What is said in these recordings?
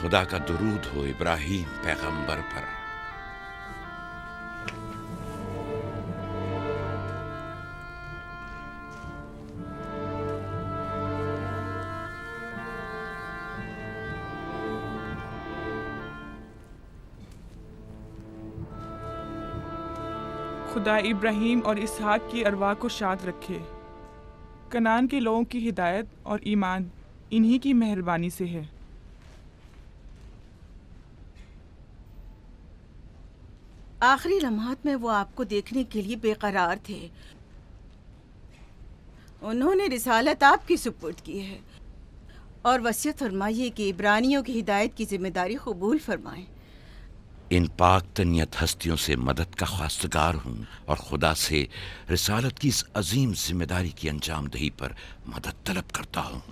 खुदा का दुरूद हो इब्राहीम पैगंबर पर। खुदा इब्राहीम और इसहाक की अरवाह को शाद रखे। कनान के लोगों की हिदायत और ईमान इन्हीं की मेहरबानी से है। आखिरी लम्हात में वो आपको देखने के लिए बेकरार थे। उन्होंने रिसालत आपकी सुपुर्द की है और वसीयत फरमाइए कि इब्रानियों की हिदायत की जिम्मेदारी कबूल फरमाएं। इन पाक तनियत हस्तियों से मदद का ख्वास्तगार हूँ और खुदा से रिसालत की इस अजीम जिम्मेदारी की अंजाम दही पर मदद तलब करता हूँ।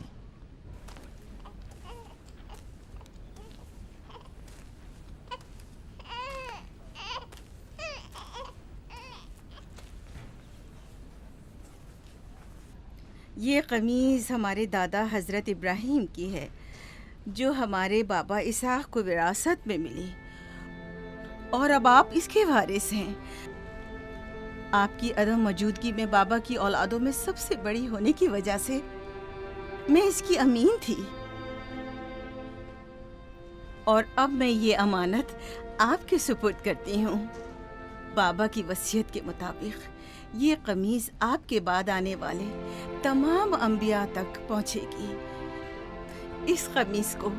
ये कमीज़ हमारे दादा हज़रत इब्राहीम की है, जो हमारे बाबा इसहाक को विरासत में मिली, और अब आप इसके वारिस हैं। आपकी अदम मौजूदगी में बाबा की औलादों में सबसे बड़ी होने की वजह से मैं इसकी अमीन थी, और अब मैं ये अमानत आपके सुपुर्द करती हूँ। बाबा की वसीयत के मुताबिक ये कमीज आपके बाद आने वाले तमाम अंबिया तक पहुँचेगी। इस कमीज को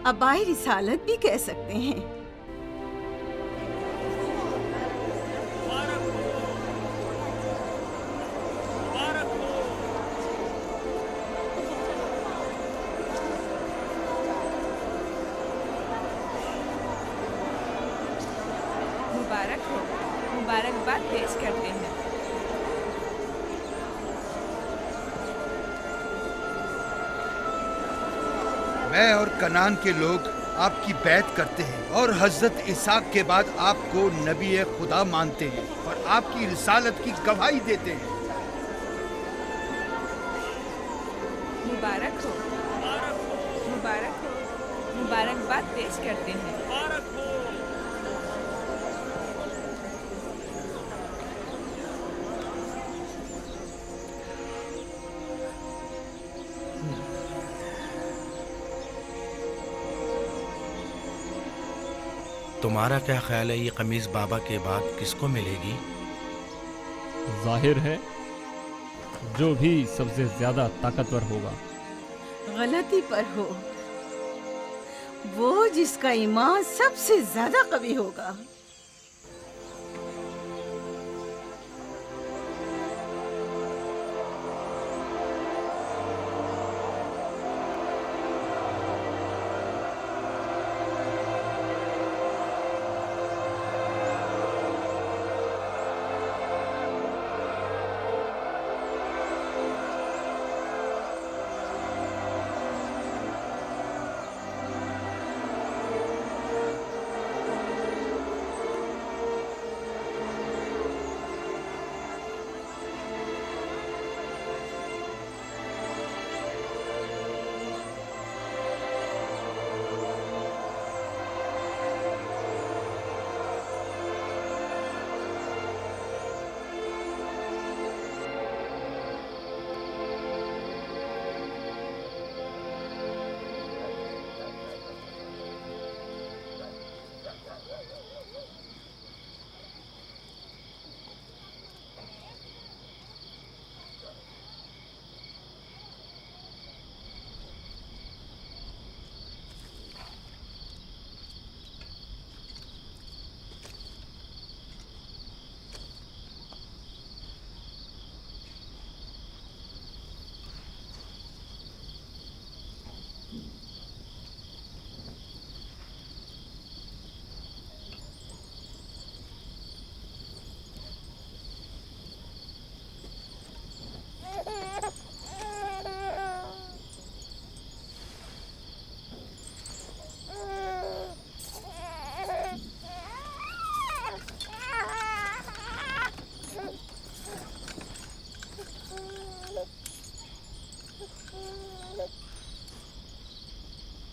अबाई रिसालत भी कह सकते हैं। मुबारक हो, मुबारकबाद पेश करते हैं। मैं और कनान के लोग आपकी बैत करते हैं और हजरत इसहाक के बाद आपको नबी खुदा मानते हैं और आपकी रिसालत की गवाही देते हैं। मुबारक हो, मुबारक हो, मुबारकबाद पेश करते हैं। तुम्हारा क्या ख्याल है, ये कमीज बाबा के बाद किसको मिलेगी? जाहिर है जो भी सबसे ज्यादा ताकतवर होगा। गलती पर हो, वो जिसका ईमान सबसे ज्यादा कवी होगा।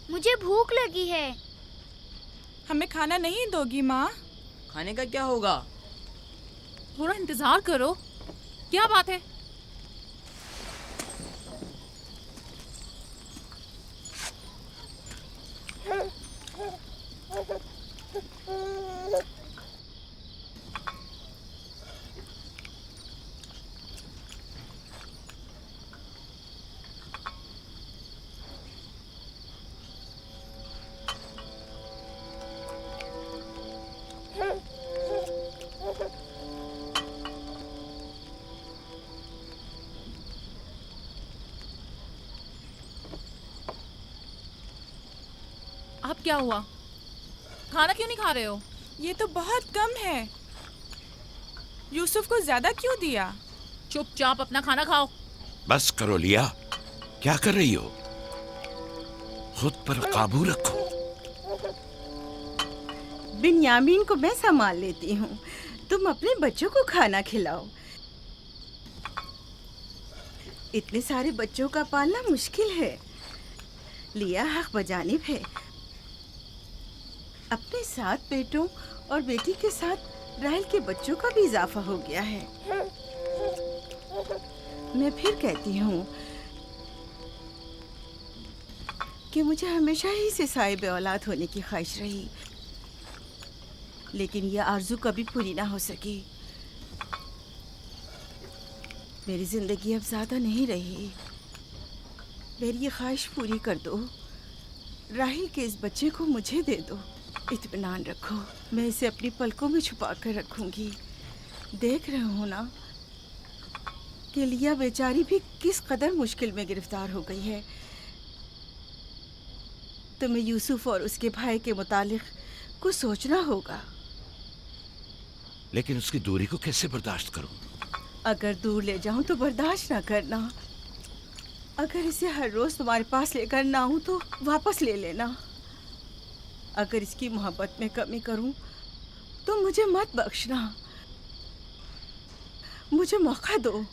मुझे भूख लगी है। हमें खाना नहीं दोगी माँ? खाने का क्या होगा? थोड़ा इंतजार करो। क्या बात है? अब क्या हुआ? खाना क्यों नहीं खा रहे हो? ये तो बहुत कम है। यूसुफ को ज्यादा क्यों दिया? चुपचाप अपना खाना खाओ। बस करो लिया, क्या कर रही हो? खुद पर काबू रखो। बिन्यामीन को मैं संभाल लेती हूँ, तुम अपने बच्चों को खाना खिलाओ। इतने सारे बच्चों का पालना मुश्किल है। लिया हक बजानिब है। अपने 7 बेटों और बेटी के साथ राहेल के बच्चों का भी इजाफा हो गया है। मैं फिर कहती हूँ कि मुझे हमेशा ही से साहिब औलाद होने की ख्वाहिश रही, लेकिन यह आरज़ू कभी पूरी ना हो सकी। मेरी जिंदगी अब ज़्यादा नहीं रही। मेरी ये ख्वाहिश पूरी कर दो। राहिल के इस बच्चे को मुझे दे दो। इत्मीनान रखो, मैं इसे अपनी पलकों में छुपा कर रखूंगी। देख रहे हो ना कि लिया बेचारी भी किस कदर मुश्किल में गिरफ्तार हो गई है। तुम्हें यूसुफ और उसके भाई के मुतालिक कुछ सोचना होगा। लेकिन उसकी दूरी को कैसे बर्दाश्त करूं? अगर दूर ले जाऊं तो बर्दाश्त ना करना। अगर इसे हर रोज तुम्हारे पास लेकर ना आऊं तो वापस ले लेना। अगर इसकी मोहब्बत में कमी करूं तो मुझे मत बख्शना। मुझे मौका दो,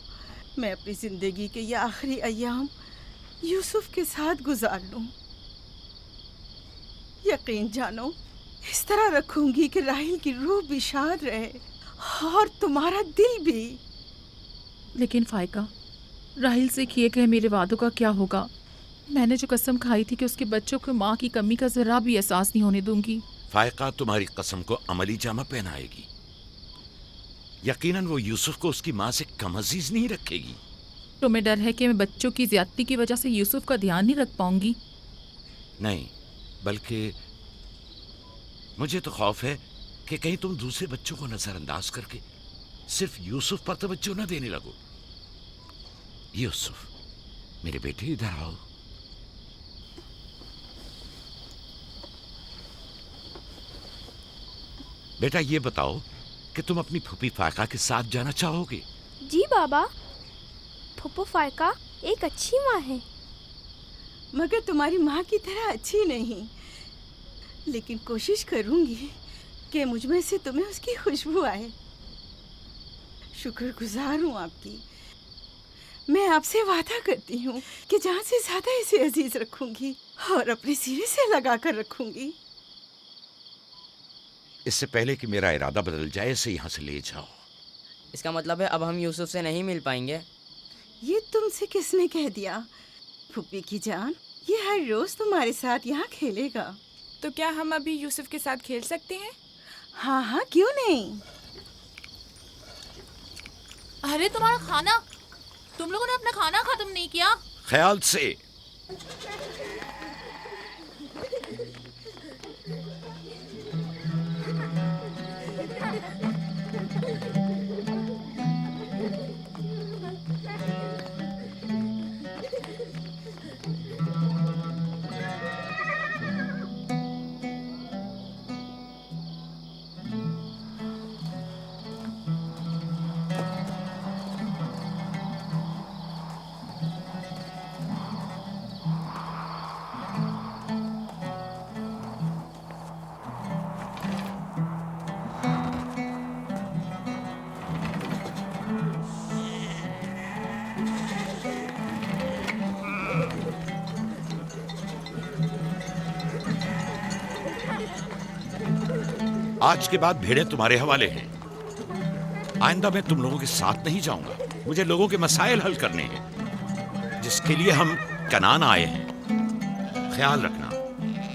मैं अपनी जिंदगी के ये आखिरी अय्याम यूसुफ के साथ गुजार लूं। यकीन जानो, इस तरह रखूंगी कि राहिल की रूह भी शाद रहे और तुम्हारा दिल भी। लेकिन फाइका, राहिल से किए गए मेरे वादों का क्या होगा? मैंने जो कसम खाई थी कि उसके बच्चों को माँ की कमी का जरा भी एहसास नहीं होने दूंगी। फायका तुम्हारी कसम को अमली जामा पहनाएगी। यकीनन वो यूसुफ को उसकी माँ से कम अजीज नहीं रखेगी। तुम्हें डर है कि मैं बच्चों की ज्यादती की वजह से यूसुफ का ध्यान नहीं रख पाऊंगी? नहीं, बल्कि मुझे तो खौफ है कि कहीं तुम दूसरे बच्चों को नजरअंदाज करके सिर्फ यूसुफ पर तवज्जो न देने लगो। यूसुफ, मेरे बेटे, इधर आओ। बेटा, ये बताओ कि तुम अपनी फूफी फायका के साथ जाना चाहोगे? जी बाबा, फूफो फायका एक अच्छी माँ है। मगर तुम्हारी माँ की तरह अच्छी नहीं, लेकिन कोशिश करूंगी कि मुझ में से तुम्हें उसकी खुशबू आए। शुक्रगुजार हूँ आपकी। मैं आपसे वादा करती हूँ कि जान से ज्यादा इसे अजीज रखूंगी और अपने सीने से लगा कर रखूंगी। इससे पहले कि मेरा इरादा बदल जाए, इसे यहाँ से ले जाओ। इसका मतलब है अब हम यूसुफ से नहीं मिल पाएंगे? ये तुमसे किसने कह दिया? फूफी की जान, ये हर रोज तुम्हारे साथ यहाँ खेलेगा। तो क्या हम अभी यूसुफ के साथ खेल सकते हैं? हाँ हाँ, क्यों नहीं। अरे तुम्हारा खाना, तुम लोगों ने अपना खाना खत्म नहीं किया? ख्याल से। आज के बाद भेड़ें तुम्हारे हवाले हैं। आइंदा मैं तुम लोगों के साथ नहीं जाऊंगा। मुझे लोगों के मसाइल हल करने हैं, जिसके लिए हम कनान आए हैं। ख्याल रखना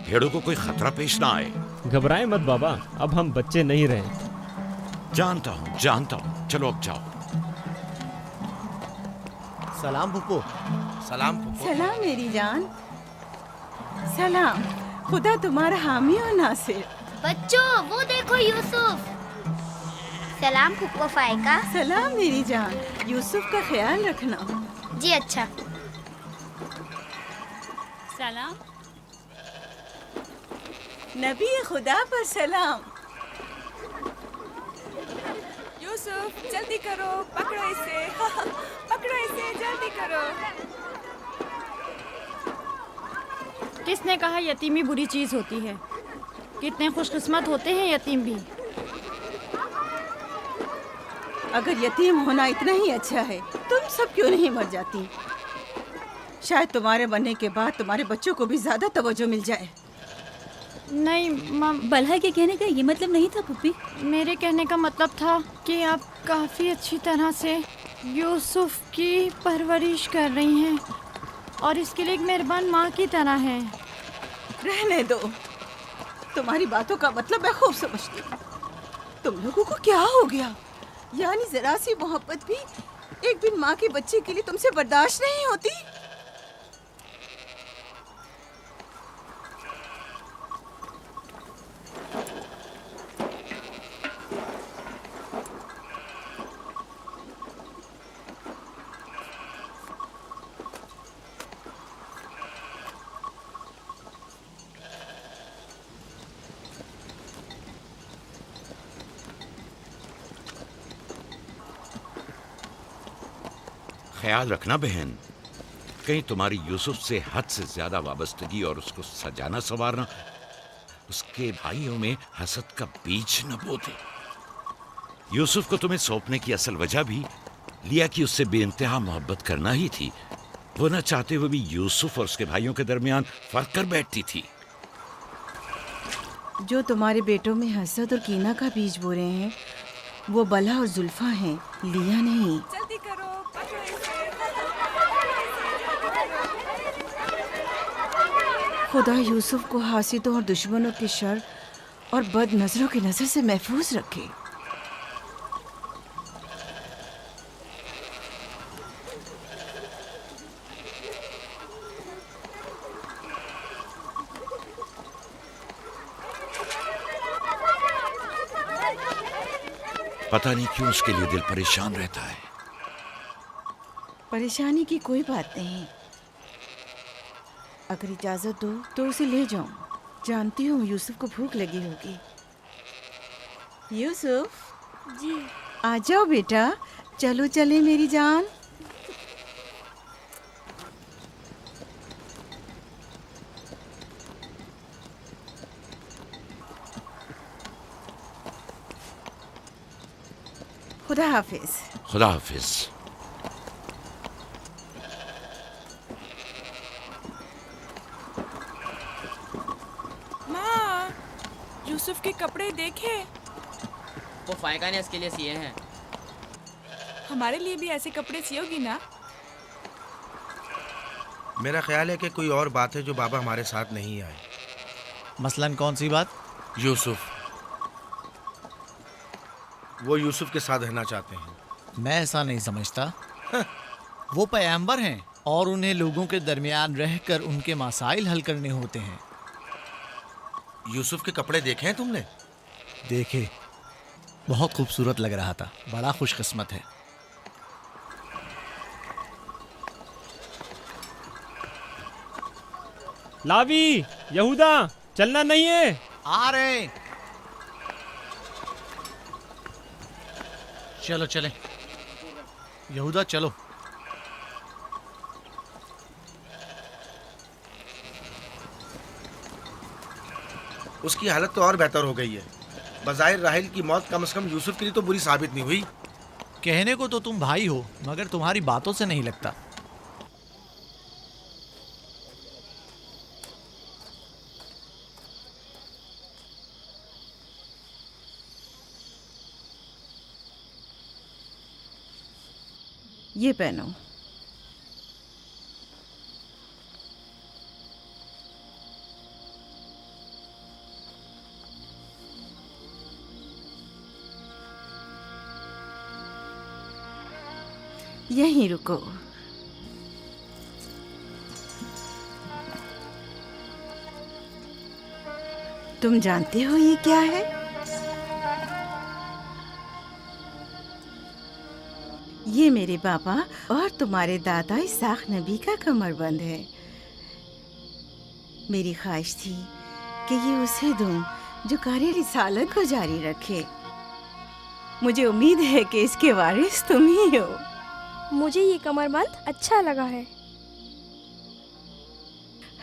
भेड़ों को कोई खतरा पेश ना आए। घबराए मत बाबा, अब हम बच्चे नहीं रहे। जानता हूँ। चलो अब जाओ। सलाम फुप्पो। सलाम फुप्पो। सलाम मेरी जान। सलाम। खुदा तुम्हारा हामी और नासिर। बच्चों वो देखो यूसुफ। सलाम फुप्पो फाइका। सलाम मेरी जान। यूसुफ का ख्याल रखना। जी अच्छा। सलाम। नबी खुदा पर सलाम। यूसुफ जल्दी करो, पकड़ो इसे। पकड़ो इसे, जल्दी करो। किसने कहा यतीमी बुरी चीज होती है? कितने खुशकिस्मत होते हैं यतीम भी। अगर यतीम होना इतना ही अच्छा है, तुम सब क्यों नहीं मर जाती? शायद तुम्हारे बनने के बाद तुम्हारे बच्चों को भी ज्यादा तवज्जो मिल जाए। नहीं मम, बलहा के कहने का ये मतलब नहीं था पुप्पी। मेरे कहने का मतलब था कि आप काफ़ी अच्छी तरह से यूसुफ की परवरिश कर रही हैं और इसके लिए एक मेहरबान माँ की तरह हैं। रहने दो, तुम्हारी बातों का मतलब मैं खूब समझती हूँ। तुम लोगों को क्या हो गया? यानी जरा सी मोहब्बत भी एक बिन माँ के बच्चे के लिए तुमसे बर्दाश्त नहीं होती? ख्याल रखना बहन, कहीं तुम्हारी यूसुफ से हद से ज्यादा वाबस्तगी और उसको सजाना संवारना उसके भाइयों में हसद का बीज न बो दे। यूसुफ को तुम्हें सौंपने की असल वजह भी लिया कि उससे बेइंतहा मोहब्बत करना ही थी। वो न चाहते हुए भी यूसुफ और उसके भाइयों के दरमियान फर्क कर बैठती थी। जो तुम्हारे बेटों में हसद और कीना का बीज बो रहे हैं, वो बला और जुल्फा हैं, लिया नहीं। जल्दी करो, पकड़ो इसे। खुदा यूसुफ को हासिदों और दुश्मनों के शर और बद नजरों की नजर से महफूज रखे। पता नहीं क्यों उसके लिए दिल परेशान रहता है। परेशानी की कोई बात नहीं। अगर इजाजत दो तो उसे ले जाऊं। जानती हूँ यूसुफ को भूख लगी होगी। यूसुफ जी आ जाओ बेटा, चलो चले मेरी जान। खुदा हाफिज। खुदा हाफिज। माँ, यूसुफ के कपड़े देखे। वो फायका ने इसके लिए सिए हैं। हमारे लिए भी ऐसे कपड़े सियोगी ना? मेरा ख्याल है कि कोई और बात है जो बाबा हमारे साथ नहीं आए। मसलन कौन सी बात? यूसुफ। वो यूसुफ के साथ रहना चाहते हैं। मैं ऐसा नहीं समझता। वो पैगंबर हैं और उन्हें लोगों के दरमियान रहकर उनके मसाइल हल करने होते हैं। यूसुफ के कपड़े देखे हैं तुमने? देखे, बहुत खूबसूरत लग रहा था। बड़ा खुशकिस्मत है। लावी, यहूदा, चलना नहीं है। आ रहे। चलो चले यहूदा, चलो। उसकी हालत तो और बेहतर हो गई है। बज़ाहिर राहिल की मौत कम से कम यूसुफ के लिए तो बुरी साबित नहीं हुई। कहने को तो तुम भाई हो, मगर तुम्हारी बातों से नहीं लगता। ये पहनो। यहीं रुको। तुम जानते हो ये क्या है? ये मेरे बाबा और तुम्हारे दादा इसाक नबी का कमरबंद है। मेरी ख्वाहिश थी कि ये उसे दूं जो कार्य रिसालत को जारी रखे। मुझे उम्मीद है कि इसके वारिस तुम ही हो। मुझे ये कमरबंद अच्छा लगा है।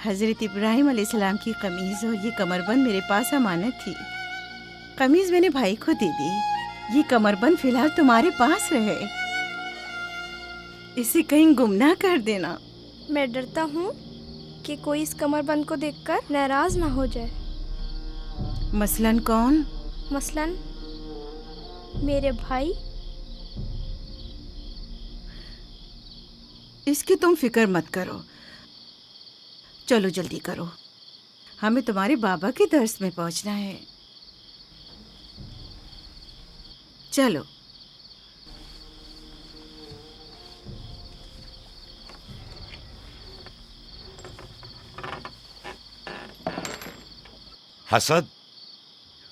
हजरत इब्राहिम अलैहिस्सलाम की कमीज और ये कमरबंद मेरे पास अमानत थी। कमीज मैंने भाई को दे दी। ये कमरबंद फिलहाल तुम्हारे पास रहे। इसे कहीं गुम ना कर देना। मैं डरता हूँ कि कोई इस कमरबंद को देखकर नाराज ना हो जाए। मसलन कौन? मसलन मेरे भाई। इसकी तुम फिक्र मत करो। चलो जल्दी करो, हमें तुम्हारे बाबा के दर्स में पहुंचना है। चलो। हसद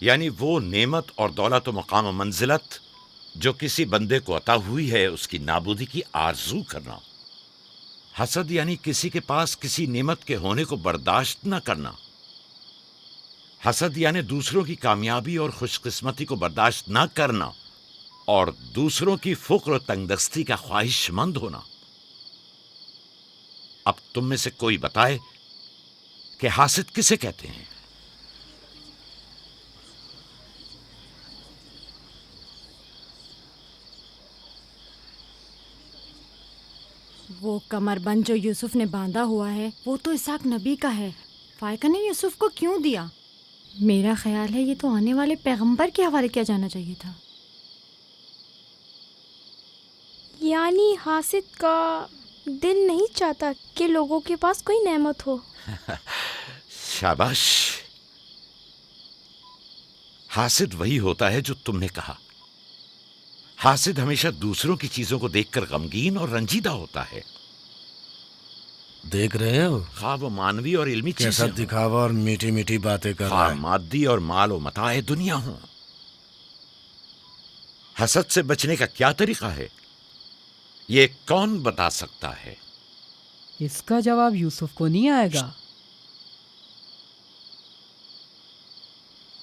यानी वो नेमत और दौलत व मकाम व मंजिलत जो किसी बंदे को अता हुई है, उसकी नाबूदी की आरजू करना। हसद यानी किसी के पास किसी नेमत के होने को बर्दाश्त न करना। हसद यानी दूसरों की कामयाबी और खुशकिस्मती को बर्दाश्त न करना और दूसरों की फुक्र और तंगदस्ती का ख्वाहिशमंद होना। अब तुम में से कोई बताए कि हासिद किसे कहते हैं? वो कमरबंद जो यूसुफ ने बांधा हुआ है वो तो इसाक नबी का है। फायका ने यूसुफ को क्यों दिया? मेरा ख्याल है ये तो आने वाले पैगंबर के हवाले किया जाना चाहिए था। यानी हासिद का दिल नहीं चाहता कि लोगों के पास कोई नेमत हो। शाबाश। हासिद वही होता है जो तुमने कहा। हासिद हमेशा दूसरों की चीजों को देखकर गमगीन और रंजीदा होता है। देख रहे हो खा वो मानवी और इल्मी कैसा चीजें दिखावा और मीठी मीठी बातें कर रहा है। मादी और माल व मताए दुनिया हो। हसद से बचने का क्या तरीका है, ये कौन बता सकता है? इसका जवाब यूसुफ को नहीं आएगा।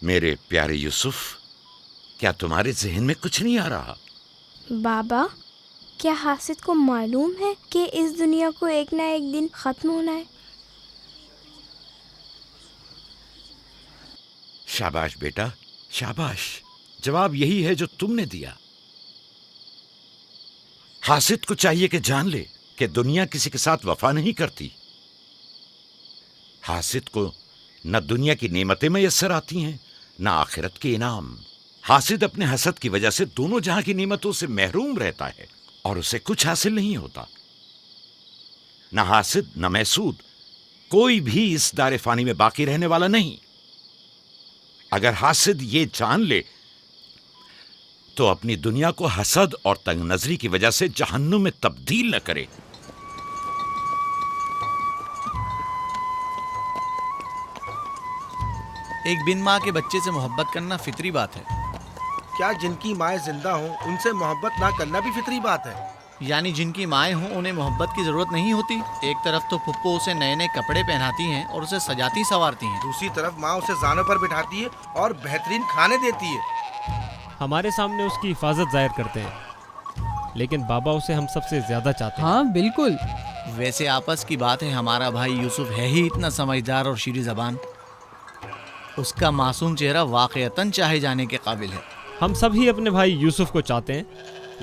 मेरे प्यारे यूसुफ, क्या तुम्हारे जहन में कुछ नहीं आ रहा? बाबा, क्या हासिद को मालूम है कि इस दुनिया को एक ना एक दिन खत्म होना है? शाबाश बेटा, शाबाश। जवाब यही है जो तुमने दिया। हासिद को चाहिए कि जान ले कि दुनिया किसी के साथ वफा नहीं करती। हासिद को न दुनिया की नेमतें मैसर आती हैं, न आखिरत के इनाम। हासिद अपने हसद की वजह से दोनों जहां की नेमतों से महरूम रहता है और उसे कुछ हासिल नहीं होता। न हासिद न महसूद, कोई भी इस दारे फानी में बाकी रहने वाला नहीं। अगर हासिद ये जान ले तो अपनी दुनिया को हसद और तंग नजरी की वजह से जहन्नुम में तब्दील न करे। एक बिन माँ के बच्चे से मोहब्बत करना फितरी बात है। क्या जिनकी माएँ जिंदा हों उनसे मोहब्बत ना करना भी फितरी बात है? यानी जिनकी माएँ हों उन्हें मोहब्बत की जरूरत नहीं होती। एक तरफ तो पुप्पो उसे नए नए कपड़े पहनाती हैं और उसे सजाती संवारती हैं, दूसरी तरफ माँ उसे जानों पर बिठाती है और बेहतरीन खाने देती है। हमारे सामने उसकी हिफाजत जाहिर करते हैं, लेकिन बाबा उसे हम सबसे ज्यादा चाहते हैं। हाँ बिल्कुल। वैसे आपस की बात है, हमारा भाई यूसुफ है ही इतना समझदार और शीरी ज़बान। उसका मासूम चेहरा वाकईतन चाहे जाने के काबिल है। हम सभी अपने भाई यूसुफ को चाहते हैं,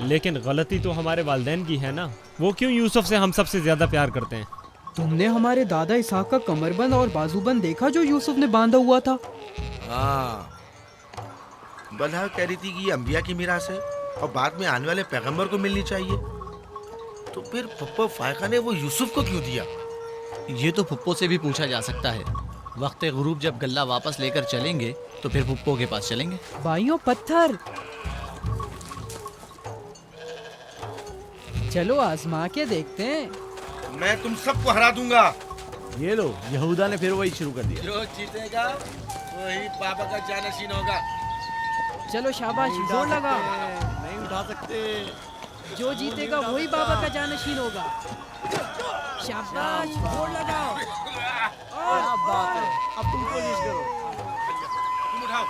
लेकिन गलती तो हमारे वालिदैन की है ना। वो क्यों यूसुफ से हम सबसे ज्यादा प्यार करते हैं? तुमने हमारे दादा इसाक का कमरबंद और बाजूबंद देखा जो यूसुफ ने बांधा हुआ था? हाँ, बल्हा कह रही थी कि ये अंबिया की मीरास है और बाद में आने वाले पैगंबर को मिलनी चाहिए। तो फिर फुप्पो फायका ने वो यूसुफ को क्यों दिया? ये तो फुप्पो से भी पूछा जा सकता है। वक्त गुरूब जब गल्ला वापस लेकर चलेंगे तो फिर फुप्पो के पास चलेंगे। भाइयों पत्थर, चलो आजमा के देखते हैं। मैं तुम सबको हरा दूंगा। ये लो, यहूदा ने फिर वही शुरू कर दिया। जो जीतेगा वही बाबा का जानशीन होगा। चलो शाबाश, जोर लगाओ। नहीं उठा सकते। जो जीतेगा वही बाबा का जानशीन होगा। शाबाश, जोर लगाओ। क्या बात है, अब तुम कोशिश करो। तुम उठाओ।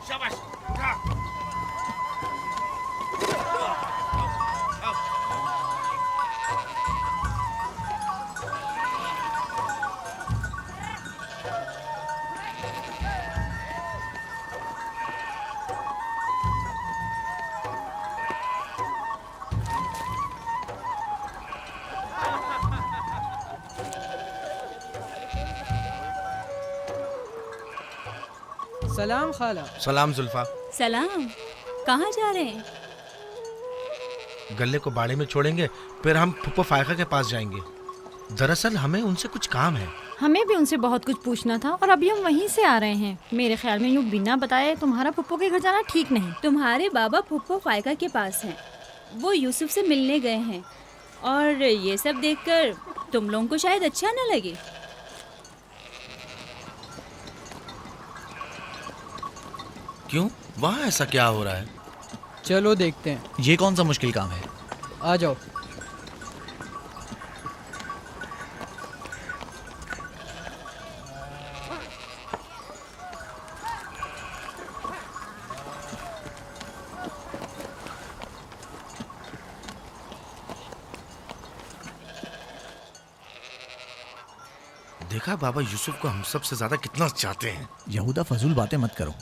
शाबाश, उठा। सलाम खाला। सलाम जुल्फा। सलाम। कहाँ जा रहे हैं? गल्ले को बाड़े में छोड़ेंगे, फिर हम फुप्पो फायका के पास जाएंगे। दरअसल हमें उनसे कुछ काम है। हमें भी उनसे बहुत कुछ पूछना था और अभी हम वहीं से आ रहे हैं। मेरे ख्याल में यूँ बिना बताए तुम्हारा फुप्पो के घर जाना ठीक नहीं। तुम्हारे बाबा फुप्पो फायका के पास हैं। वो यूसुफ से मिलने गए हैं और ये सब देखकर तुम लोगों को शायद अच्छा न लगे। क्यों? वहाँ ऐसा क्या हो रहा है? चलो देखते हैं। ये कौन सा मुश्किल काम है? आ जाओ। देखा बाबा यूसुफ को हम सबसे ज्यादा कितना चाहते हैं। यहूदा फजूल बातें मत करो।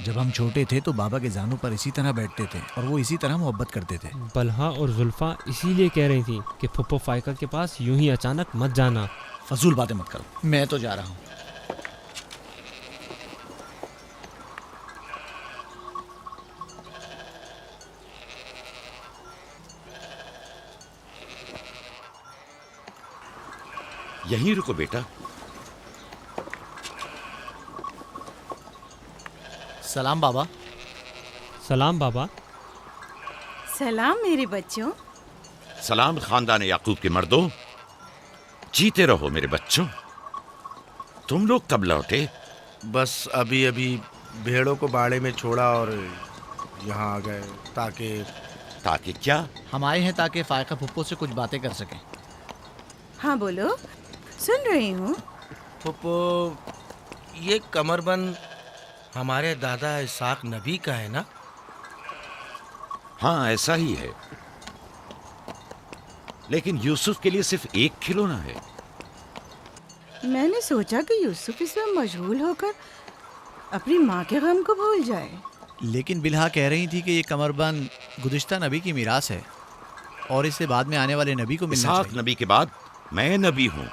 जब हम छोटे थे तो बाबा के जानों पर इसी तरह बैठते थे और वो इसी तरह मोहब्बत करते थे। बलहा और जुल्फा इसीलिए कह रही थी कि फुप्पो फायका के पास यूं ही अचानक मत जाना। फजूल बातें मत करो, मैं तो जा रहा हूँ। यहीं रुको बेटा। सलाम बाबा। सलाम बाबा। सलाम मेरे बच्चों। सलाम खानदान याकूब के मर्दों। जीते रहो मेरे बच्चों। तुम लोग कब लौटे? बस अभी अभी भेड़ों को बाड़े में छोड़ा और यहाँ आ गए। ताकि क्या? हम आए हैं ताकि फायका फुप्पो से कुछ बातें कर सकें। हाँ बोलो, सुन रही हूँ। फुप्पो, ये कमरबंद हमारे दादा इसाक नबी का है ना? हाँ ऐसा ही है, लेकिन यूसुफ के लिए सिर्फ एक खिलौना है। मैंने सोचा कि यूसुफ इसमें मशगूल होकर अपनी माँ के गम को भूल जाए। लेकिन बिलहा कह रही थी कि ये कमरबंद गुज़िश्ता नबी की मीरास है और इससे बाद में आने वाले नबी को मिलना चाहिए। इसाक नबी के बाद मैं नबी हूँ।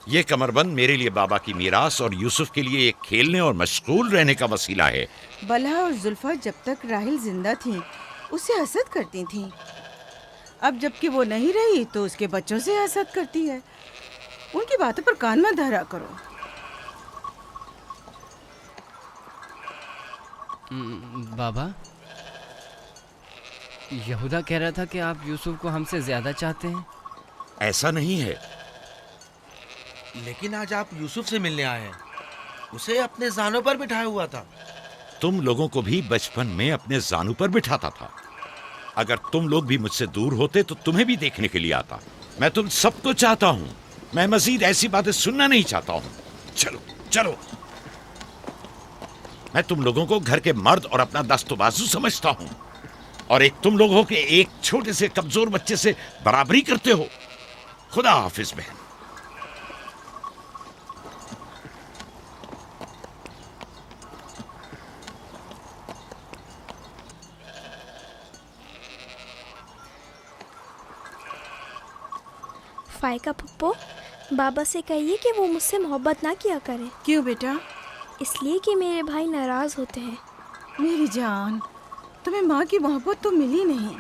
ये कमरबंद मेरे लिए बाबा की मीरास और यूसुफ के लिए एक खेलने और मशगूल रहने का वसीला है। बलहा और जुल्फा जब तक राहिल जिंदा थी उससे हसद करती थीं। अब जबकि वो नहीं रही तो उसके बच्चों से हसद करती है। उनकी बातों पर कान मत धरा करो। बाबा, यहूदा कह रहा था कि आप यूसुफ को हमसे ज्यादा चाहते हैं। ऐसा नहीं है। लेकिन आज आप यूसुफ से मिलने आए हैं। उसे अपने जानों पर बिठाया हुआ था। तुम लोगों को भी बचपन में अपने जानू पर बिठाता था। अगर तुम लोग भी मुझसे दूर होते तो तुम्हें भी देखने के लिए आता। मैं तुम सबको चाहता हूँ। मैं मजीद ऐसी बातें सुनना नहीं चाहता हूँ। चलो चलो। मैं तुम लोगों को घर के मर्द और अपना दस्तबाजू समझता हूँ, और एक तुम लोग हो कि एक छोटे से कमजोर बच्चे से बराबरी करते हो। खुदा हाफिज बहन। फायका पप्पो, बाबा से कहिए कि वो मुझसे मोहब्बत ना किया करे। क्यों बेटा? इसलिए कि मेरे भाई नाराज होते हैं। मेरी जान, तुम्हें माँ की मोहब्बत तो मिली नहीं।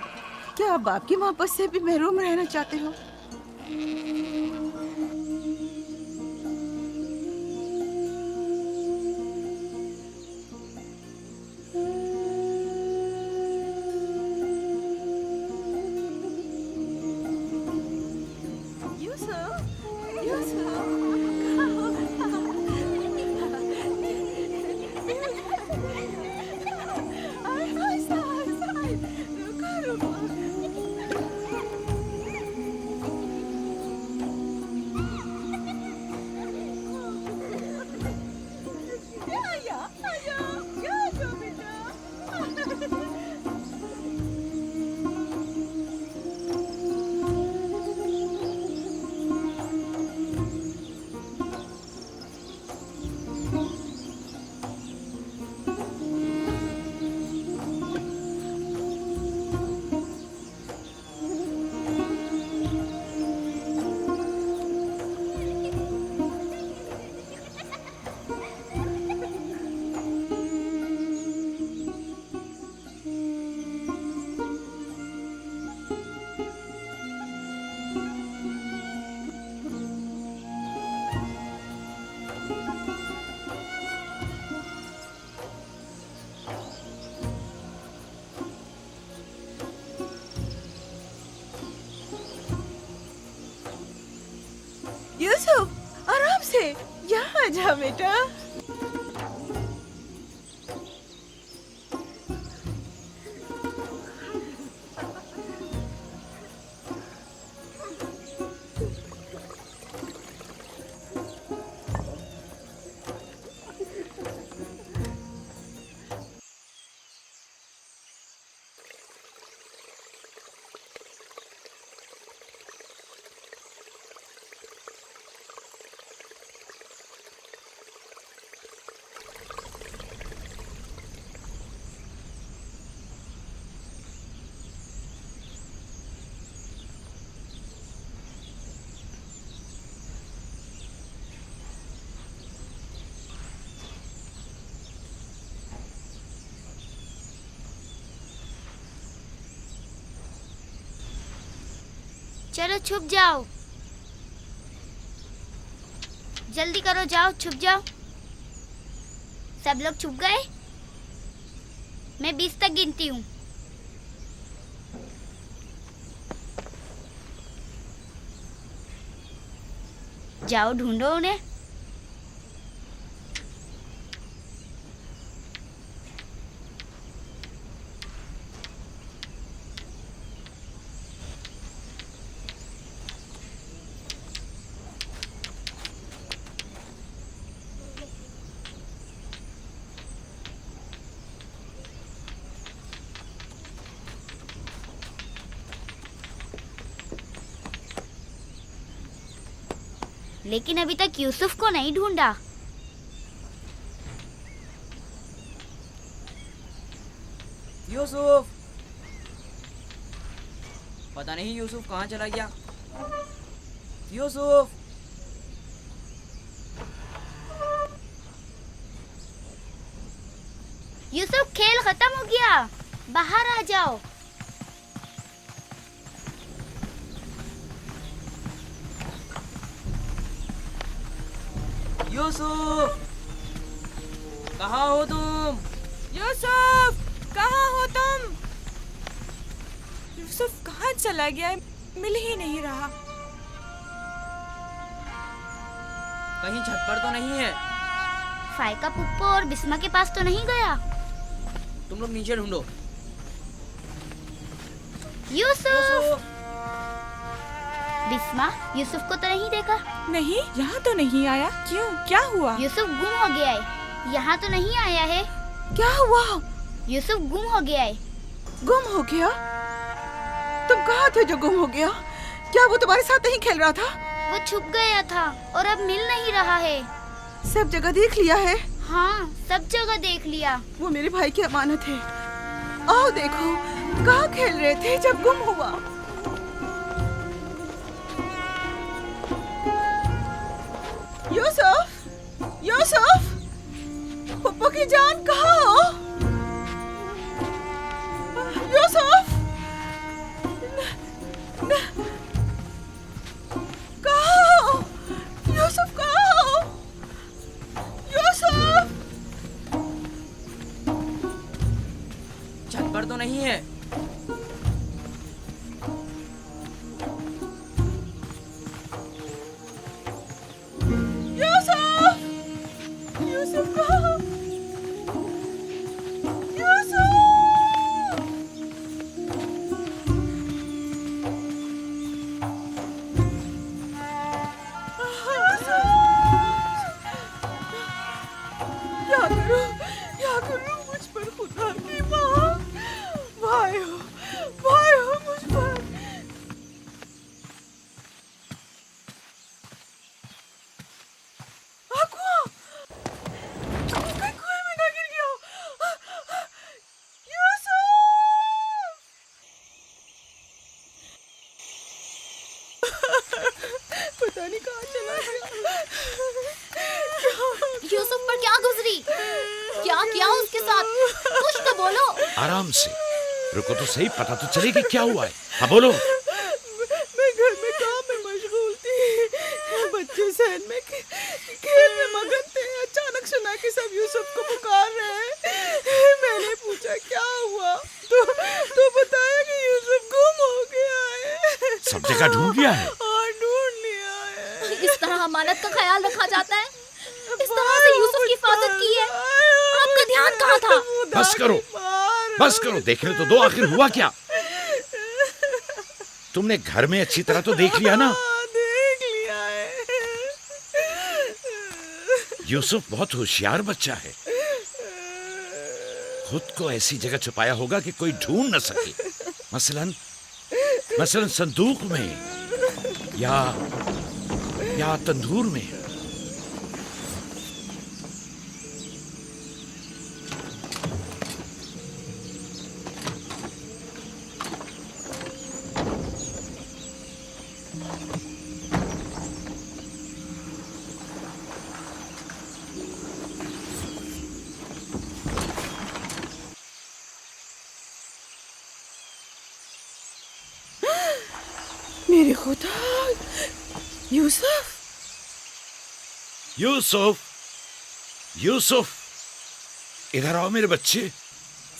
क्या आप बाप की मोहब्बत से भी महरूम रहना चाहते हो? यूसुफ, आराम से, यहाँ आ जा बेटा। चलो छुप जाओ, जल्दी करो, जाओ छुप जाओ। सब लोग छुप गए? मैं 20 तक गिनती हूँ। जाओ ढूंढो उन्हें। लेकिन अभी तक यूसुफ को नहीं ढूंढा। यूसुफ, पता नहीं यूसुफ कहाँ चला गया। यूसुफ, यूसुफ, खेल खत्म हो गया, बाहर आ जाओ। यूसुफ, कहाँ हो तुम? यूसुफ, कहाँ हो तुम? यूसुफ कहाँ चला गया है? मिल ही नहीं रहा। कहीं छत पर तो नहीं है? फाइका पुप्पो और बिस्मा के पास तो नहीं गया? तुम लोग नीचे ढूंढो। यूसुफ! बिस्मा, यूसुफ को तो नहीं देखा? नहीं, यहाँ तो नहीं आया। क्यों, क्या हुआ? यूसुफ गुम हो गया है, यहाँ तो नहीं आया है। क्या हुआ? यूसुफ गुम हो गया है। गुम हो गया? तुम कहाँ थे जो गुम हो गया? क्या वो तुम्हारे साथ नहीं खेल रहा था? वो छुप गया था और अब मिल नहीं रहा है। सब जगह देख लिया है? हाँ, सब जगह देख लिया। वो मेरे भाई की अमानत है। आओ देखो, कहाँ खेल रहे थे जब गुम हुआ? यूसुफ, यूसुफ, पप्पू की जान कहाँ हो? यूसुफ, छत पर तो नहीं है? यूसुफ! यूसुफ कहाँ? यूसुफ! क्या करूं मुझ पर खुदा की माँ, भाई हो मुझ पर। कुएं में ना गिर गया। यूसुफ! पता नहीं कहाँ चला गया। यूसुफ पर क्या गुजरी? क्या किया उसके साथ? कुछ तो बोलो। आराम से रुको तो सही, पता तो चले कि क्या हुआ है। हाँ बोलो। मैं घर में काम में मशगूल थी, बच्चे सहन में खेल में मगन थे। अचानक सुना कि सब यूसुफ को पुकार रहे हैं। मैंने पूछा क्या हुआ, तो बताया कि यूसुफ गुम हो गया है। सब जगह ढूंढ लिया है? हाँ, ढूंढ लिया है। इस तरह अमानत का ख्याल रखा जाता है? इस तरह से यूसुफ की हिफाजत की है? आपका ध्यान कहाँ था? बस करो, देखने तो दो, आखिर हुआ क्या? तुमने घर में अच्छी तरह तो देख लिया ना? देख लिया है। यूसुफ बहुत होशियार बच्चा है, खुद को ऐसी जगह छुपाया होगा कि कोई ढूंढ न सके। मसलन संदूक में या तंदूर में। मेरे खुदा, यूसुफ! यूसुफ, इधर आओ मेरे बच्चे।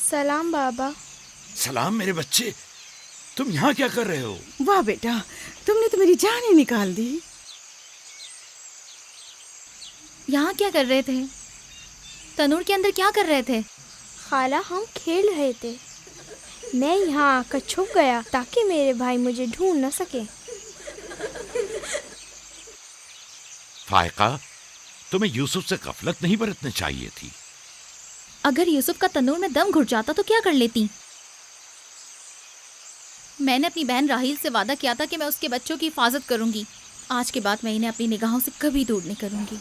सलाम बाबा। सलाम मेरे बच्चे, तुम यहाँ क्या कर रहे हो? वाह बेटा, तुमने तो मेरी जान ही निकाल दी। यहाँ क्या कर रहे थे? तनूर के अंदर क्या कर रहे थे? खाला, हम खेल रहे थे। मैं यहाँ आकर छुप गया ताकि मेरे भाई मुझे ढूंढ न सके। फायका, तुम्हें यूसुफ से गफलत नहीं बरतनी चाहिए थी। अगर यूसुफ का तनूर में दम घुट जाता तो क्या कर लेती? मैंने अपनी बहन राहील से वादा किया था कि मैं उसके बच्चों की हिफाजत करूंगी। आज के बाद मैं इन्हें अपनी निगाहों से कभी दूर नहीं करूंगी।